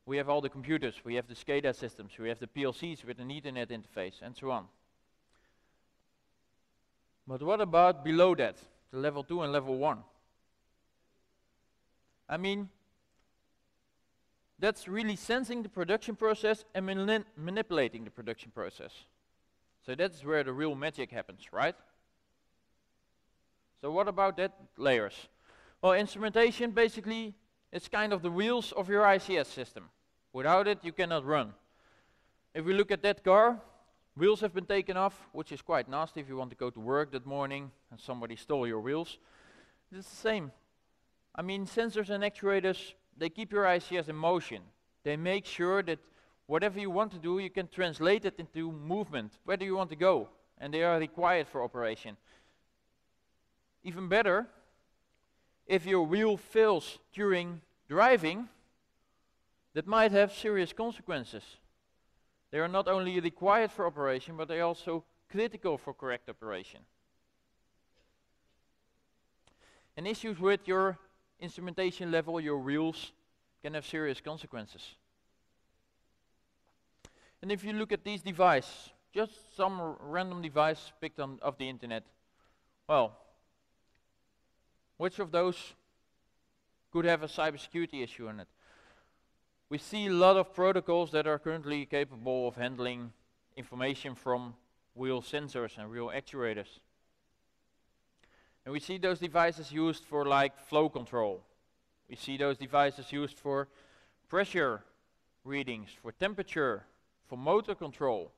We have all the computers, we have the SCADA systems, we have the PLCs with an Ethernet interface, and so on. But what about below that, the level 2 and level 1? I mean, that's really sensing the production process and manipulating the production process. So that's where the real magic happens, right? So what about that layers? Well, instrumentation basically is kind of the wheels of your ICS system. Without it, you cannot run. If we look at that car, wheels have been taken off, which is quite nasty if you want to go to work that morning and somebody stole your wheels. It's the same. I mean, sensors and actuators, they keep your ICS in motion. They make sure that whatever you want to do, you can translate it into movement, where do you want to go, and they are required for operation. Even better, if your wheel fails during driving, that might have serious consequences. They are not only required for operation, but they are also critical for correct operation. And issues with your instrumentation level, your wheels, can have serious consequences. And if you look at these devices, just some random device picked off the internet, well, which of those could have a cybersecurity issue in it? We see a lot of protocols that are currently capable of handling information from real sensors and real actuators. And we see those devices used for like flow control. We see those devices used for pressure readings, for temperature, for motor control.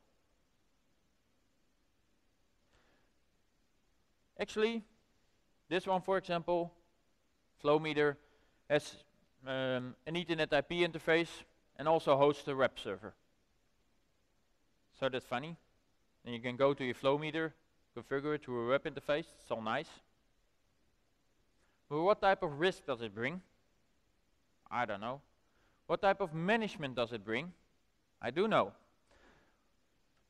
Actually, this one, for example, flow meter, has an Ethernet IP interface and also hosts a web server. So that's funny. And you can go to your flow meter, configure it to a web interface. It's all nice. But what type of risk does it bring? I don't know. What type of management does it bring? I do know.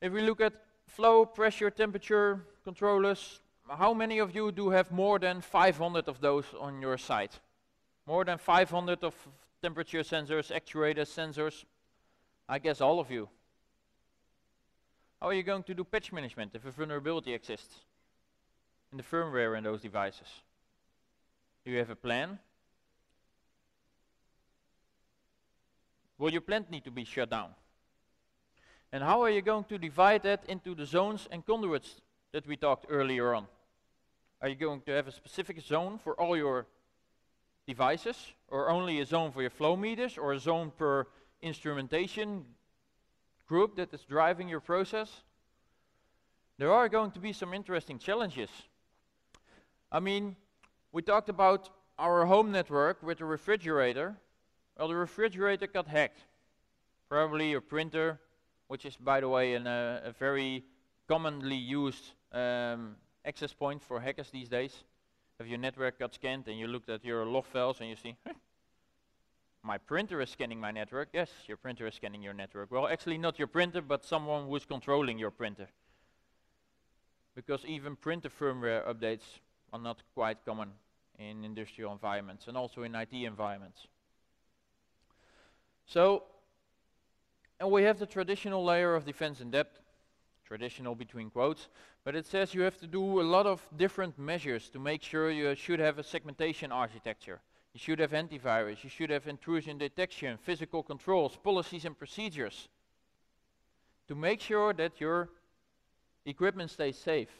If we look at flow, pressure, temperature controllers, how many of you do have more than 500 of those on your site? More than 500 of temperature sensors, actuators, sensors? I guess all of you. How are you going to do patch management if a vulnerability exists in the firmware in those devices? Do you have a plan? Will your plant need to be shut down? And how are you going to divide that into the zones and conduits that we talked earlier on? Are you going to have a specific zone for all your devices, or only a zone for your flow meters, or a zone per instrumentation group that is driving your process? There are going to be some interesting challenges. I mean, we talked about our home network with the refrigerator. Well, the refrigerator got hacked. Probably your printer, which is, by the way, a very commonly used access point for hackers these days. If your network got scanned and you looked at your log files and you see, my printer is scanning my network. Yes, your printer is scanning your network. Well, actually not your printer, but someone who's controlling your printer. Because even printer firmware updates are not quite common in industrial environments and also in IT environments. So, and we have the traditional layer of defense in depth, traditional between quotes, but it says you have to do a lot of different measures to make sure you should have a segmentation architecture. You should have antivirus, you should have intrusion detection, physical controls, policies and procedures to make sure that your equipment stays safe.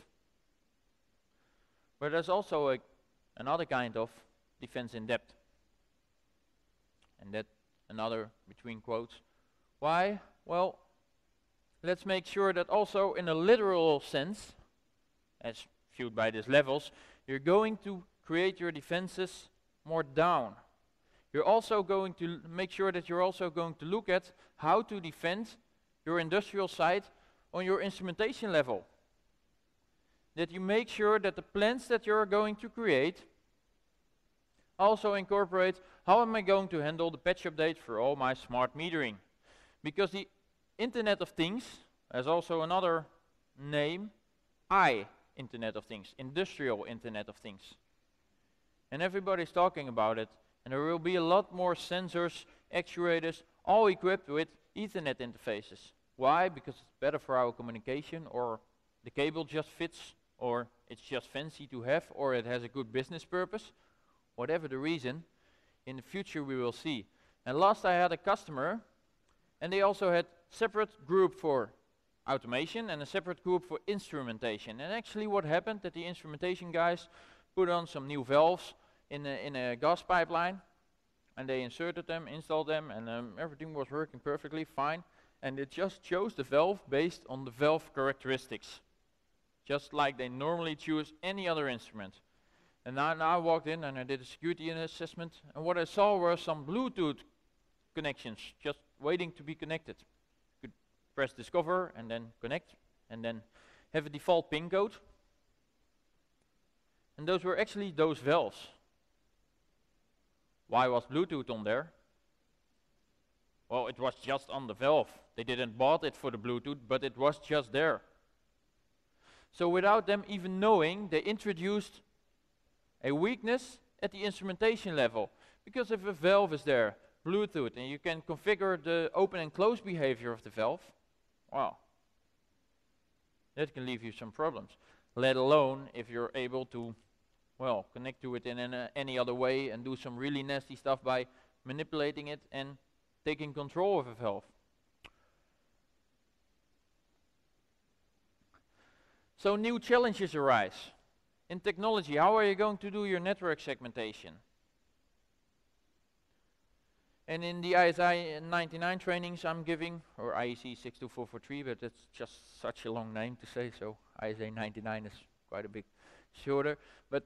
But there's also another kind of defense in depth. And that another between quotes. Why? Well, let's make sure that also in a literal sense, as viewed by these levels, you're going to create your defenses more down. You're also going to make sure that you're also going to look at how to defend your industrial site on your instrumentation level. That you make sure that the plans that you're going to create also incorporate how am I going to handle the patch update for all my smart metering. Because the Internet of Things has also another name, Internet of Things, Industrial Internet of Things. And everybody's talking about it, and there will be a lot more sensors actuators, all equipped with Ethernet interfaces. Why? Because it's better for our communication, or the cable just fits, or it's just fancy to have, or it has a good business purpose. Whatever the reason, in the future we will see. And last I had a customer, and they also had separate group for automation and a separate group for instrumentation. And actually what happened, that the instrumentation guys put on some new valves in a gas pipeline, and they inserted them, installed them, and everything was working perfectly fine. And it just chose the valve based on the valve characteristics, just like they normally choose any other instrument. And now I walked in and I did a security assessment, and what I saw were some Bluetooth connections just waiting to be connected. You could press discover and then connect, and then have a default pin code. And those were actually those valves. Why was Bluetooth on there? Well, it was just on the valve. They didn't bought it for the Bluetooth, but it was just there. So without them even knowing, they introduced a weakness at the instrumentation level. Because if a valve is there, Bluetooth, and you can configure the open and close behavior of the valve, wow, that can leave you some problems. Let alone if you're able to, well, connect to it in any other way and do some really nasty stuff by manipulating it and taking control of a valve. So new challenges arise. In technology, how are you going to do your network segmentation? And in the ISA99 trainings I'm giving, or IEC 62443, but it's just such a long name to say, so ISA99 is quite a bit shorter. But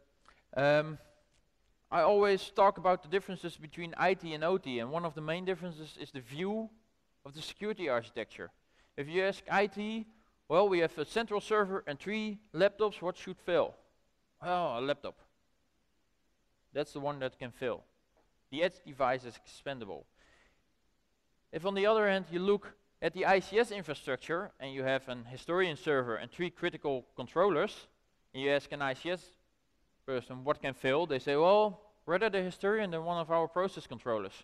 I always talk about the differences between IT and OT, and one of the main differences is the view of the security architecture. If you ask IT, well, we have a central server and 3 laptops, what should fail? Well, a laptop. That's the one that can fail. The edge device is expendable. If on the other hand you look at the ICS infrastructure and you have an historian server and 3 critical controllers, and you ask an ICS person what can fail, they say, well, rather the historian than one of our process controllers.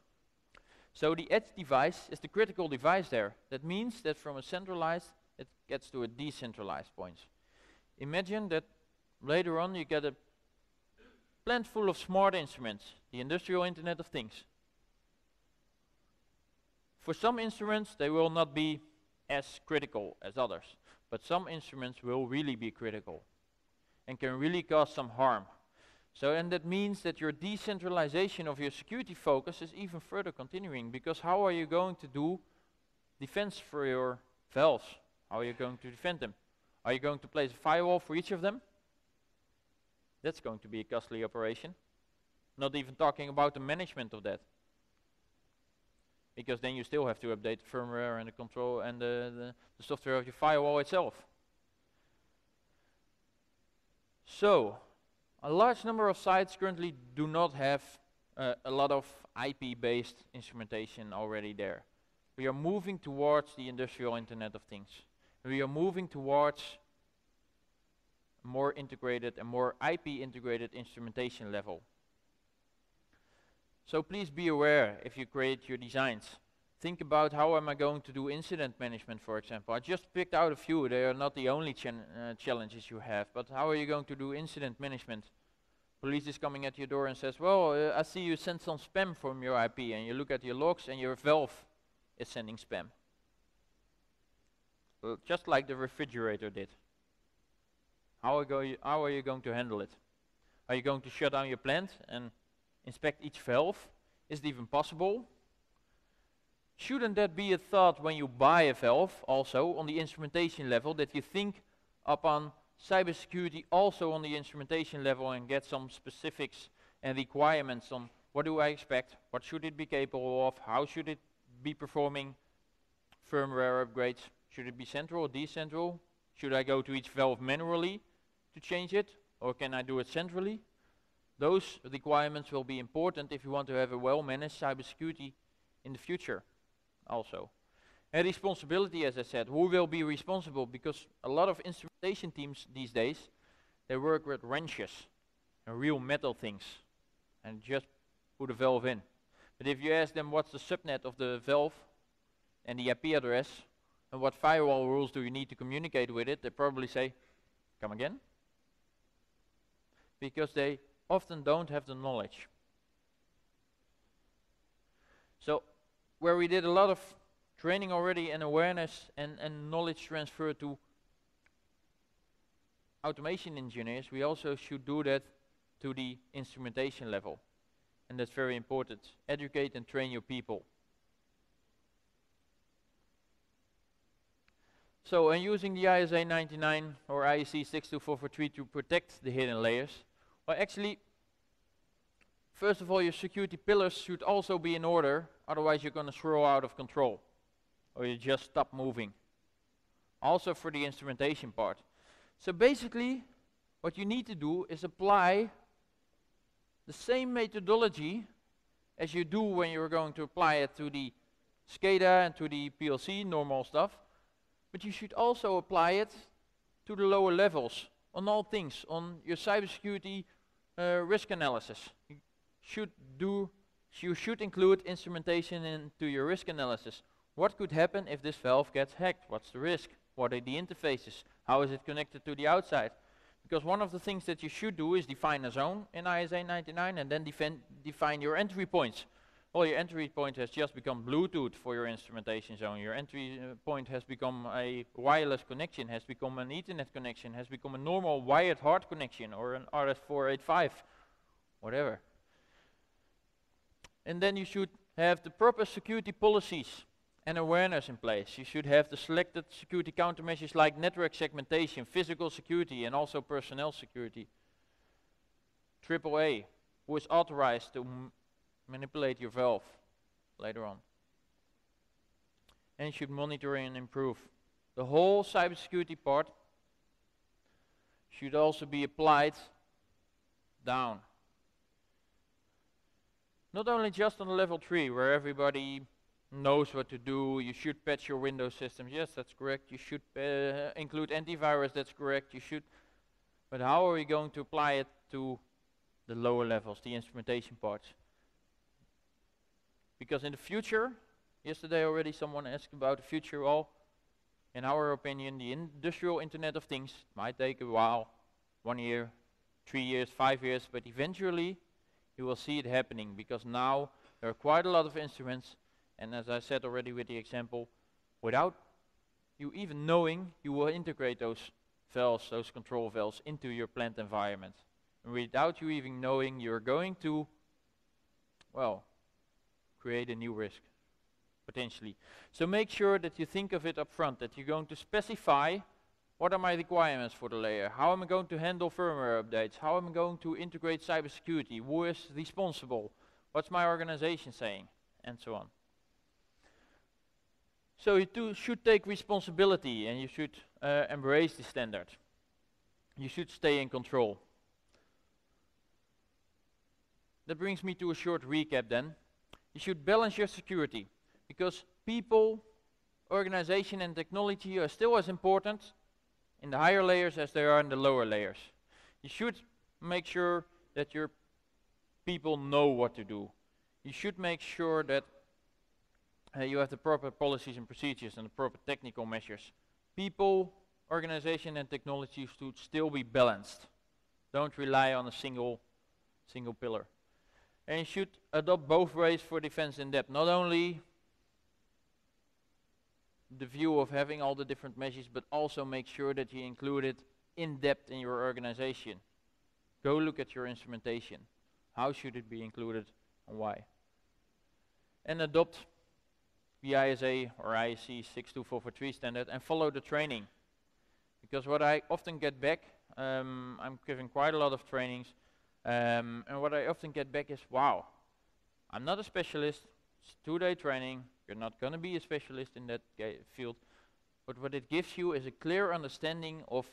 So the edge device is the critical device there. That means that from a centralized, it gets to a decentralized point. Imagine that later on you get a plant full of smart instruments, the industrial Internet of Things. For some instruments they will not be as critical as others, but some instruments will really be critical and can really cause some harm. So, and that means that your decentralization of your security focus is even further continuing, because how are you going to do defense for your valves? How are you going to defend them? Are you going to place a firewall for each of them? That's going to be a costly operation. Not even talking about the management of that. Because then you still have to update the firmware and the control and the software of your firewall itself. So, a large number of sites currently do not have a lot of IP-based instrumentation already there. We are moving towards the industrial Internet of Things. We are moving towards more integrated and more IP integrated instrumentation level. So please be aware if you create your designs. Think about how am I going to do incident management, for example. I just picked out a few. They are not the only challenges you have, but how are you going to do incident management? Police is coming at your door and says, well, I see you sent some spam from your IP, and you look at your logs and your valve is sending spam. Just like the refrigerator did. How are you going to handle it? Are you going to shut down your plant and inspect each valve? Is it even possible? Shouldn't that be a thought when you buy a valve, also on the instrumentation level, that you think upon cybersecurity also on the instrumentation level and get some specifics and requirements on what do I expect, what should it be capable of, how should it be performing firmware upgrades, should it be central or decentral, should I go to each valve manually to change it, or can I do it centrally? Those requirements will be important if you want to have a well-managed cybersecurity in the future also. And responsibility, as I said, who will be responsible? Because a lot of instrumentation teams these days, they work with wrenches and real metal things and just put a valve in. But if you ask them what's the subnet of the valve and the IP address, and what firewall rules do you need to communicate with it, they probably say, come again? Because they often don't have the knowledge. So where we did a lot of training already and awareness and knowledge transfer to automation engineers, we also should do that to the instrumentation level. And that's very important. Educate and train your people. So, and using the ISA99 or IEC 62443 to protect the hidden layers, well actually, first of all, your security pillars should also be in order, otherwise you're going to throw out of control, or you just stop moving. Also for the instrumentation part. So basically, what you need to do is apply the same methodology as you do when you're going to apply it to the SCADA and to the PLC, normal stuff. But you should also apply it to the lower levels, on all things, on your cybersecurity risk analysis. You should include instrumentation into your risk analysis. What could happen if this valve gets hacked? What's the risk? What are the interfaces? How is it connected to the outside? Because one of the things that you should do is define a zone in ISA99 and then define your entry points. Well, your entry point has just become Bluetooth for your instrumentation zone. Your entry point has become a wireless connection, has become an Ethernet connection, has become a normal wired hard connection or an RS485, whatever. And then you should have the proper security policies and awareness in place. You should have the selected security countermeasures like network segmentation, physical security, and also personnel security. AAA, who is authorized to manipulate your valve later on. And you should monitor and improve. The whole cybersecurity part should also be applied down. Not only just on level 3, where everybody knows what to do. You should patch your Windows systems. Yes, that's correct. You should include antivirus. That's correct. You should. But how are we going to apply it to the lower levels, the instrumentation parts? Because in the future, yesterday already someone asked about the future. Well, in our opinion, the industrial Internet of Things might take a while, 1 year, 3 years, 5 years, but eventually you will see it happening, because now there are quite a lot of instruments. And as I said already with the example, without you even knowing, you will integrate those valves, those control valves, into your plant environment. And without you even knowing, you're going to, well, create a new risk, potentially. So make sure that you think of it up front, that you're going to specify what are my requirements for the layer, how am I going to handle firmware updates, how am I going to integrate cybersecurity, who is responsible, what's my organization saying, and so on. So you should take responsibility, and you should embrace the standard. You should stay in control. That brings me to a short recap then. You should balance your security, because people, organization and technology are still as important in the higher layers as they are in the lower layers. You should make sure that your people know what to do. You should make sure that you have the proper policies and procedures and the proper technical measures. People, organization and technology should still be balanced. Don't rely on a single pillar. And you should adopt both ways for defense in depth. Not only the view of having all the different measures, but also make sure that you include it in depth in your organization. Go look at your instrumentation. How should it be included and why? And adopt the ISA or IEC 62443 standard and follow the training. Because what I often get back, I'm giving quite a lot of trainings, and what I often get back is, wow, I'm not a specialist, it's 2-day training, you're not going to be a specialist in that field, but what it gives you is a clear understanding of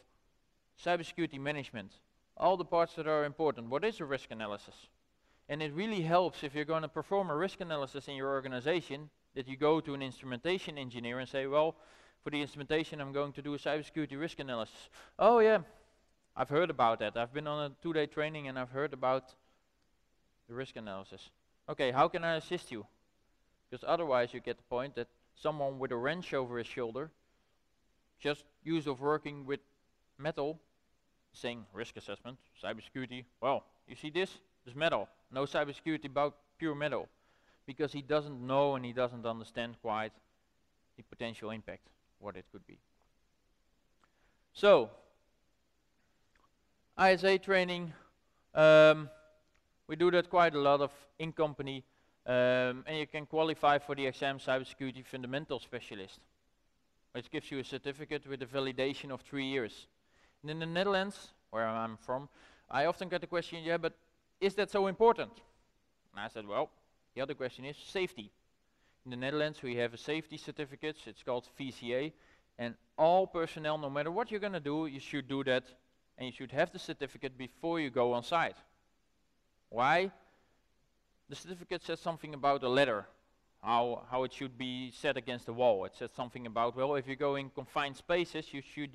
cybersecurity management, all the parts that are important. What is a risk analysis? And it really helps if you're going to perform a risk analysis in your organization, that you go to an instrumentation engineer and say, well, for the instrumentation I'm going to do a cybersecurity risk analysis. Oh yeah, I've heard about that. I've been on a 2-day training and I've heard about the risk analysis. Okay, how can I assist you? Because otherwise you get the point that someone with a wrench over his shoulder, just use of working with metal, saying risk assessment, cybersecurity, well, you see this metal, no cybersecurity about pure metal, because he doesn't know and he doesn't understand quite the potential impact, what it could be. So, ISA training, we do that quite a lot of in company, and you can qualify for the exam Cybersecurity Fundamental Specialist, which gives you a certificate with a validation of 3 years. And in the Netherlands, where I'm from, I often get the question, yeah, but is that so important? And I said, well, the other question is safety. In the Netherlands, we have a safety certificate, it's called VCA, and all personnel, no matter what you're going to do, you should do that, and you should have the certificate before you go on site. Why? The certificate says something about a ladder, how it should be set against the wall. It says something about, well, if you go in confined spaces, you should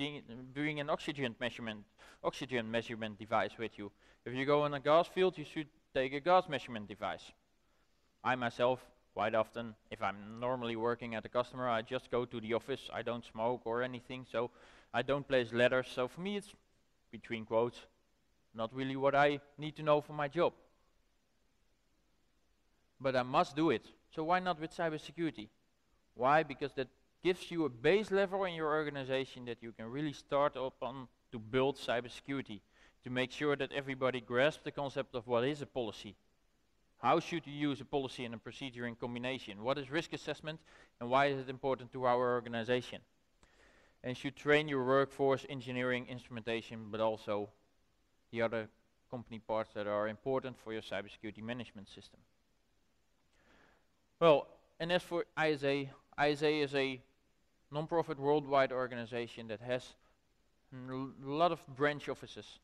bring an oxygen measurement device with you. If you go in a gas field, you should take a gas measurement device. I myself, quite often, if I'm normally working at a customer, I just go to the office. I don't smoke or anything, so I don't place ladders. So for me, it's, between quotes, not really what I need to know for my job. But I must do it. So why not with cybersecurity? Why? Because that gives you a base level in your organization that you can really start up on to build cybersecurity, to make sure that everybody grasps the concept of what is a policy. How should you use a policy and a procedure in combination? What is risk assessment and why is it important to our organization? And should train your workforce, engineering, instrumentation, but also the other company parts that are important for your cybersecurity management system. Well, and as for ISA, ISA is a non-profit worldwide organization that has a lot of branch offices.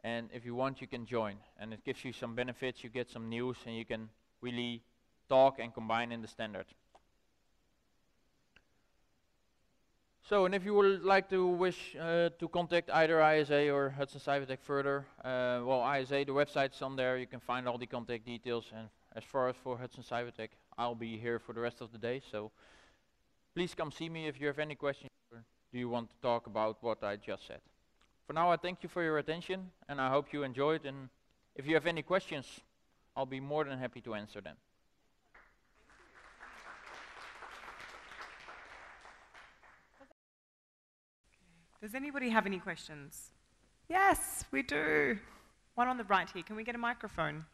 And if you want, you can join. And it gives you some benefits, you get some news, and you can really talk and combine in the standard. So, and if you would like to wish to contact either ISA or Hudson Cybertec further, well, ISA, the website's on there, you can find all the contact details. And as far as for Hudson Cybertec, I'll be here for the rest of the day, so please come see me if you have any questions or do you want to talk about what I just said. For now, I thank you for your attention, and I hope you enjoyed, and if you have any questions, I'll be more than happy to answer them. Does anybody have any questions? Yes, we do. One on the right here. Can we get a microphone?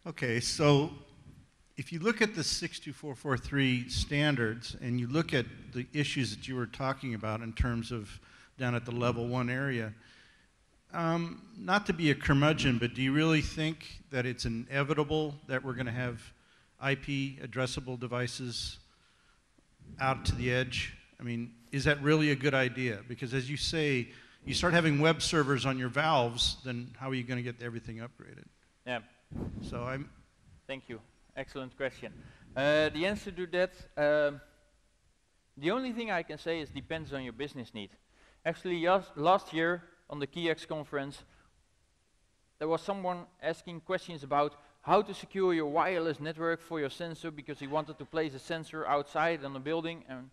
Okay, so if you look at the 62443 standards and you look at the issues that you were talking about in terms of down at the level 1 area, not to be a curmudgeon, but do you really think that it's inevitable that we're going to have IP addressable devices out to the edge? I mean, is that really a good idea? Because as you say, you start having web servers on your valves, then how are you going to get everything upgraded? Yeah. So Thank you. Excellent question. The answer to that, the only thing I can say is depends on your business need. Actually, last year on the KeyX conference, there was someone asking questions about how to secure your wireless network for your sensor because he wanted to place a sensor outside on the building. And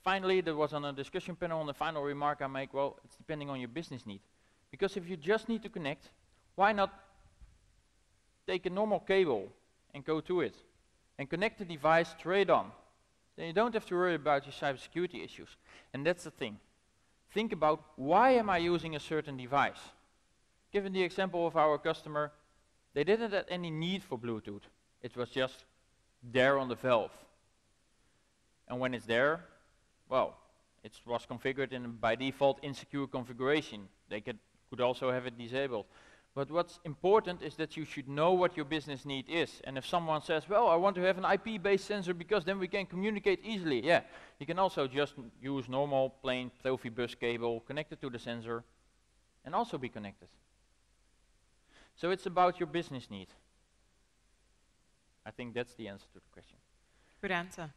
finally, there was on a discussion panel, and the final remark I make, well, it's depending on your business need. Because if you just need to connect, why not take a normal cable and go to it and connect the device straight on? Then you don't have to worry about your cybersecurity issues. And that's the thing. Think about, why am I using a certain device? Given the example of our customer, they didn't have any need for Bluetooth. It was just there on the valve. And when it's there, well, it was configured in by default insecure configuration. They could also have it disabled. But what's important is that you should know what your business need is. And if someone says, well, I want to have an IP-based sensor because then we can communicate easily. Yeah, you can also just use normal plain Profibus cable connected to the sensor and also be connected. So it's about your business need. I think that's the answer to the question. Good answer.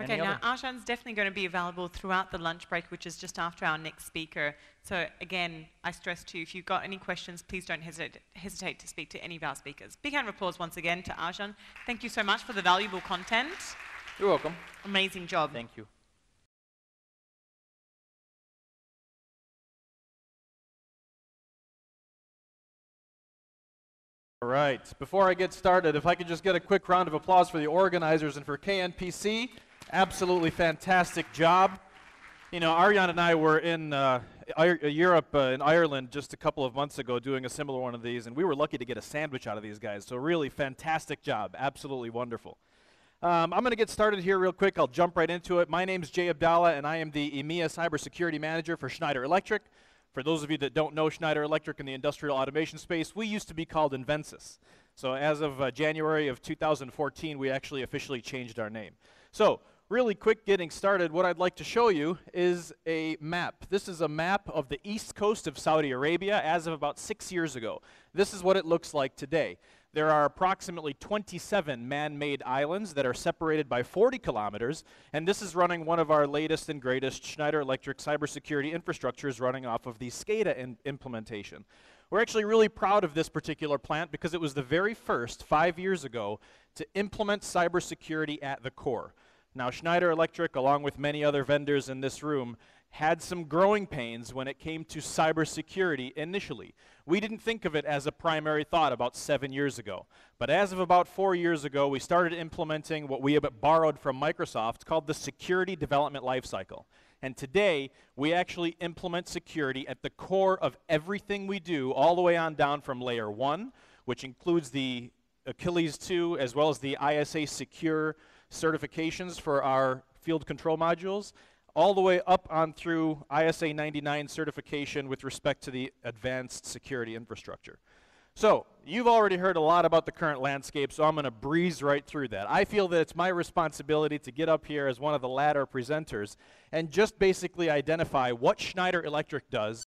Okay, now Arjan's definitely going to be available throughout the lunch break, which is just after our next speaker. So again, I stress to you, if you've got any questions, please don't hesitate to speak to any of our speakers. Big hand of applause once again to Arjan. Thank you so much for the valuable content. You're welcome. Amazing job. Thank you. All right, before I get started, if I could just get a quick round of applause for the organizers and for KNPC. Absolutely fantastic job. You know, Arjan and I were in Europe, in Ireland, just a couple of months ago doing a similar one of these, and we were lucky to get a sandwich out of these guys. So really fantastic job, absolutely wonderful. I'm going to get started here real quick. I'll jump right into it. My name is Jay Abdallah, and I am the EMEA Cybersecurity Manager for Schneider Electric. For those of you that don't know Schneider Electric in the industrial automation space, we used to be called Invensys. So as of January of 2014, we actually officially changed our name. So really quick getting started, what I'd like to show you is a map. This is a map of the east coast of Saudi Arabia as of about 6 years ago. This is what it looks like today. There are approximately 27 man-made islands that are separated by 40 kilometers, and this is running one of our latest and greatest Schneider Electric cybersecurity infrastructures running off of the SCADA implementation. We're actually really proud of this particular plant because it was the very first 5 years ago to implement cybersecurity at the core. Now, Schneider Electric, along with many other vendors in this room, had some growing pains when it came to cybersecurity initially. We didn't think of it as a primary thought about 7 years ago. But as of about 4 years ago, we started implementing what we have borrowed from Microsoft called the Security Development Lifecycle. And today, we actually implement security at the core of everything we do, all the way on down from layer 1, which includes the Achilles 2, as well as the ISA secure certifications for our field control modules, all the way up on through ISA99 certification with respect to the advanced security infrastructure. So, you've already heard a lot about the current landscape, so I'm going to breeze right through that. I feel that it's my responsibility to get up here as one of the latter presenters and just basically identify what Schneider Electric does